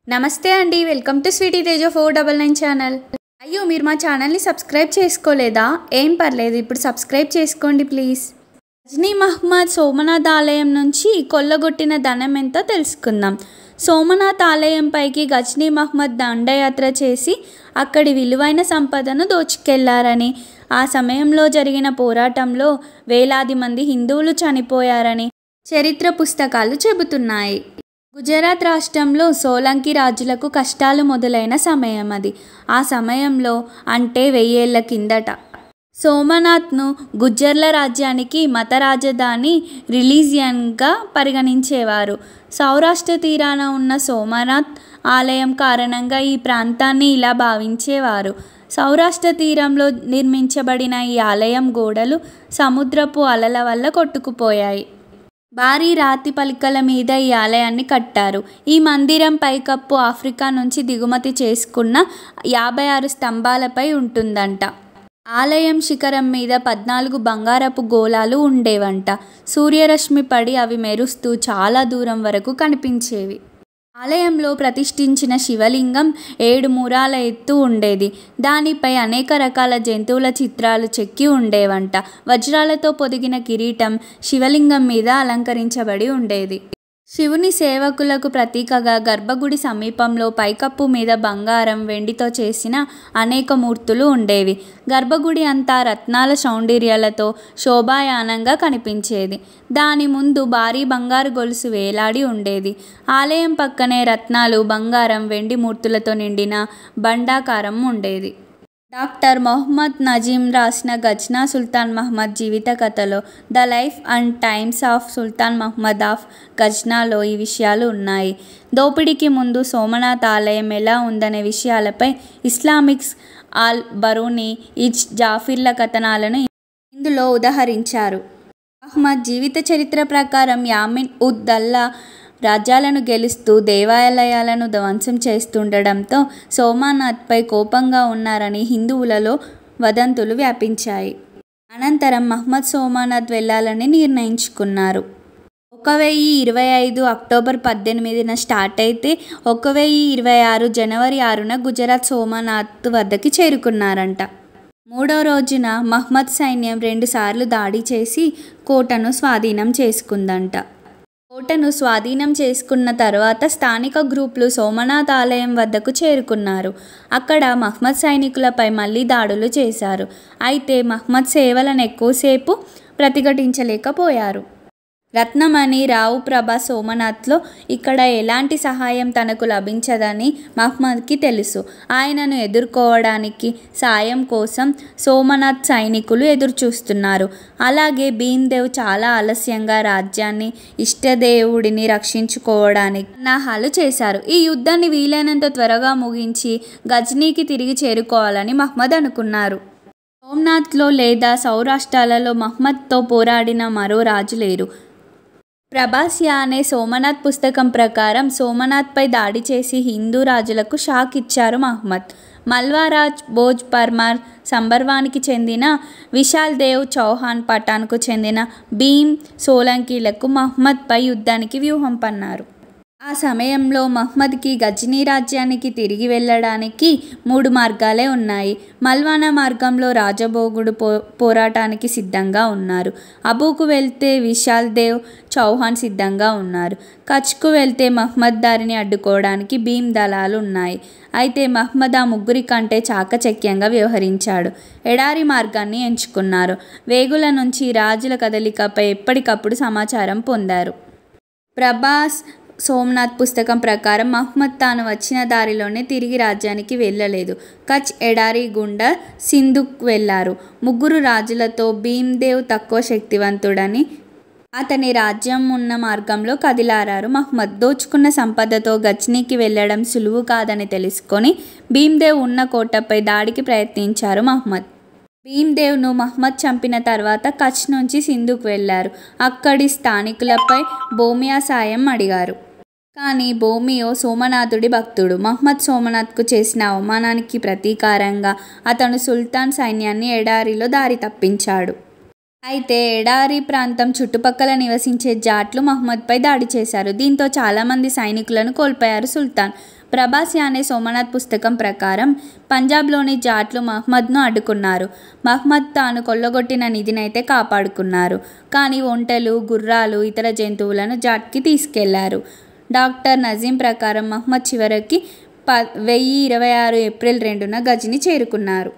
నమస్తే అండి, welcome to sweety Teja 499 channel. అయ్యో, మీరు మా ఛానల్ని సబ్స్క్రైబ్ చేసుకోలేదా? ఏం పర్లేదు, ఇప్పుడు సబ్స్క్రైబ్ చేసుకోండి ప్లీజ్. గజ్నీ మహ్మద్ సోమనాథ్ ఆలయం నుంచి కొల్లగొట్టిన ధనం ఎంతో తెలుసుకుందాం. సోమనాథ్ ఆలయంపైకి గజ్నీ మహ్మద్ దండయాత్ర చేసి అక్కడి విలువైన సంపదను దోచుకెళ్లారని, ఆ సమయంలో జరిగిన పోరాటంలో వేలాది మంది హిందువులు చనిపోయారని చరిత్ర పుస్తకాలు చెబుతున్నాయి. గుజరాత్ రాష్ట్రంలో సోలంకి రాజులకు కష్టాలు మొదలైన సమయం అది. ఆ సమయంలో అంటే 1000 ఏళ్ల కిందట సోమనాథ్ను గుజ్జర్ల రాజ్యానికి మత రాజధాని రిలీజియన్గా పరిగణించేవారు. సౌరాష్ట్ర తీరాన ఉన్న సోమనాథ్ ఆలయం కారణంగా ఈ ప్రాంతాన్ని ఇలా భావించేవారు. సౌరాష్ట్ర తీరంలో నిర్మించబడిన ఈ ఆలయం గోడలు సముద్రపు అలల వల్ల కొట్టుకుపోయాయి. భారీ రాతి పలకల మీద ఈ ఆలయాన్ని కట్టారు. ఈ మందిరం పైకప్పు ఆఫ్రికా నుంచి దిగుమతి చేసుకున్న 56 స్తంభాలపై ఉంటుందంట. ఆలయం శిఖరం మీద 14 బంగారపు గోళాలు ఉండేవంట. సూర్యరశ్మి పడి అవి మెరుస్తూ చాలా దూరం వరకు కనిపించేవి. ఆలయంలో ప్రతిష్ఠించిన శివలింగం 7 మూరాల ఎత్తు ఉండేది. దానిపై అనేక రకాల జంతువుల చిత్రాలు చెక్కి ఉండేవంట. వజ్రాలతో పొదిగిన కిరీటం శివలింగం మీద అలంకరించబడి ఉండేది. శివుని సేవకులకు ప్రతీకగా గర్భగుడి సమీపంలో పైకప్పు మీద బంగారం, వెండితో చేసిన అనేక మూర్తులు ఉండేవి. గర్భగుడి అంతా రత్నాల సౌందర్యాలతో శోభాయానంగా కనిపించేది. దాని ముందు భారీ బంగారు గొలుసు వేలాడి ఉండేది. ఆలయం పక్కనే రత్నాలు, బంగారం, వెండి మూర్తులతో నిండిన బండాకారం ఉండేది. డాక్టర్ మొహమ్మద్ నజీం రాసిన గజ్నా సుల్తాన్ మహ్మద్ జీవిత కథలో the life and times of Sultan Mahmud of గజ్నాలో ఈ విషయాలు ఉన్నాయి. దోపిడీకి ముందు సోమనాథ్ ఆలయం ఎలా ఉందనే విషయాలపై ఇస్లామిక్స్ ఆల్ బరూని, ఇజ్ జాఫిర్ల కథనాలను ఇందులో ఉదహరించారు. మహ్మద్ జీవిత చరిత్ర ప్రకారం యామిన్ ఉద్ దల్లా రాజ్యాలను గెలుస్తూ దేవాలయాలను ధ్వంసం చేస్తుండడంతో సోమనాథ్పై కోపంగా ఉన్నారని హిందువులలో వదంతులు వ్యాపించాయి. అనంతరం మహ్మద్ సోమనాథ్ వెళ్లాలని నిర్ణయించుకున్నారు. 1025 అక్టోబర్ 18న స్టార్ట్ అయితే 1026 జనవరి 6న గుజరాత్ సోమనాథ్ వద్దకి చేరుకున్నారంట. 3వ రోజున మహ్మద్ సైన్యం 2 సార్లు దాడి చేసి కోటను స్వాధీనం చేసుకుందంట. కోటను స్వాధీనం చేసుకున్న తర్వాత స్థానిక గ్రూపులు సోమనాథ్ ఆలయం వద్దకు చేరుకున్నారు. అక్కడ మహ్మద్ సైనికులపై మళ్లీ దాడులు చేశారు. అయితే మహ్మద్ సేవలను ఎక్కువసేపు ప్రతిఘటించలేకపోయారు. రత్నమణి రావు ప్రభ సోమనాథ్లో ఇక్కడ ఎలాంటి సహాయం తనకు లభించదని మహ్మద్కి తెలుసు. ఆయనను ఎదుర్కోవడానికి సాయం కోసం సోమనాథ్ సైనికులు ఎదురుచూస్తున్నారు. అలాగే భీమ్దేవ్ చాలా ఆలస్యంగా రాజ్యాన్ని, ఇష్టదేవుడిని రక్షించుకోవడానికి సన్నాహాలు చేశారు. ఈ యుద్ధాన్ని వీలైనంత త్వరగా ముగించి గజ్నీకి తిరిగి చేరుకోవాలని మహ్మద్ అనుకున్నారు. సోమనాథ్లో లేదా సౌరాష్ట్రాలలో మహ్మద్తో పోరాడిన మరో రాజు లేరు. ప్రభాస్యా అనే సోమనాథ్ పుస్తకం ప్రకారం సోమనాథ్పై దాడి చేసి హిందూ రాజులకు షాక్ ఇచ్చారు మహ్మద్. మల్వారాజ్, భోజ్ పర్మార్ సంబర్వానికి చెందిన విశాల్ దేవ్ చౌహాన్, పఠాన్కు చెందిన భీమ్ సోలంకీలకు మహ్మద్పై యుద్ధానికి వ్యూహం పన్నారు. ఆ సమయంలో మహ్మద్కి గజ్నీ రాజ్యానికి తిరిగి వెళ్ళడానికి 3 మార్గాలే ఉన్నాయి. మల్వానా మార్గంలో రాజభోగుడు పోరాటానికి సిద్ధంగా ఉన్నారు. అబూకు వెళ్తే విశాల్ దేవ్ చౌహాన్ సిద్ధంగా ఉన్నారు. కచ్కు వెళ్తే మహ్మద్ దారిని అడ్డుకోవడానికి భీమ్ దళాలు ఉన్నాయి. అయితే మహ్మద్ ఆ ముగ్గురి కంటే చాకచక్యంగా వ్యవహరించాడు. ఎడారి మార్గాన్ని ఎంచుకున్నారు. వేగుల నుంచి రాజుల కదలికపై ఎప్పటికప్పుడు సమాచారం పొందారు. ప్రభాస్ సోమనాథ్ పుస్తకం ప్రకారం మహ్మద్ తాను వచ్చిన దారిలోనే తిరిగి రాజ్యానికి వెళ్ళలేదు. కచ్ ఎడారి గుండా సింధుకు వెళ్లారు. 3 రాజులతో భీమ్దేవ్ తక్కువ శక్తివంతుడని అతని రాజ్యం ఉన్న మార్గంలో కదిలారారు మహ్మద్. దోచుకున్న సంపదతో గజ్నీకి వెళ్లడం సులువు కాదని తెలుసుకొని భీమ్దేవ్ ఉన్న కోటపై దాడికి ప్రయత్నించారు మహ్మద్. భీమ్దేవ్ను మహ్మద్ చంపిన తర్వాత కచ్ నుంచి సింధుకు వెళ్లారు. అక్కడి స్థానికులపై బోమియా సాయం అడిగారు. కానీ బోమియో సోమనాథుడి భక్తుడు. మహ్మద్ సోమనాథ్కు చేసిన అవమానానికి ప్రతీకారంగా అతను సుల్తాన్ సైన్యాన్ని ఎడారిలో దారి తప్పించాడు. అయితే ఎడారి ప్రాంతం చుట్టుపక్కల నివసించే జాట్లు మహ్మద్పై దాడి చేశారు. దీంతో చాలామంది సైనికులను కోల్పోయారు సుల్తాన్. ప్రభాస్ యానే సోమనాథ్ పుస్తకం ప్రకారం పంజాబ్లోని జాట్లు మహ్మద్ను అడ్డుకున్నారు. మహ్మద్ తాను కొల్లగొట్టిన నిధినైతే కాపాడుకున్నారు. కానీ ఒంటెలు, గుర్రాలు, ఇతర జంతువులను జాట్కి తీసుకెళ్లారు. డాక్టర్ నజీం ప్రకారం మహ్మద్ చివరికి 1026 ఏప్రిల్ 2న గజ్ని చేరుకున్నారు.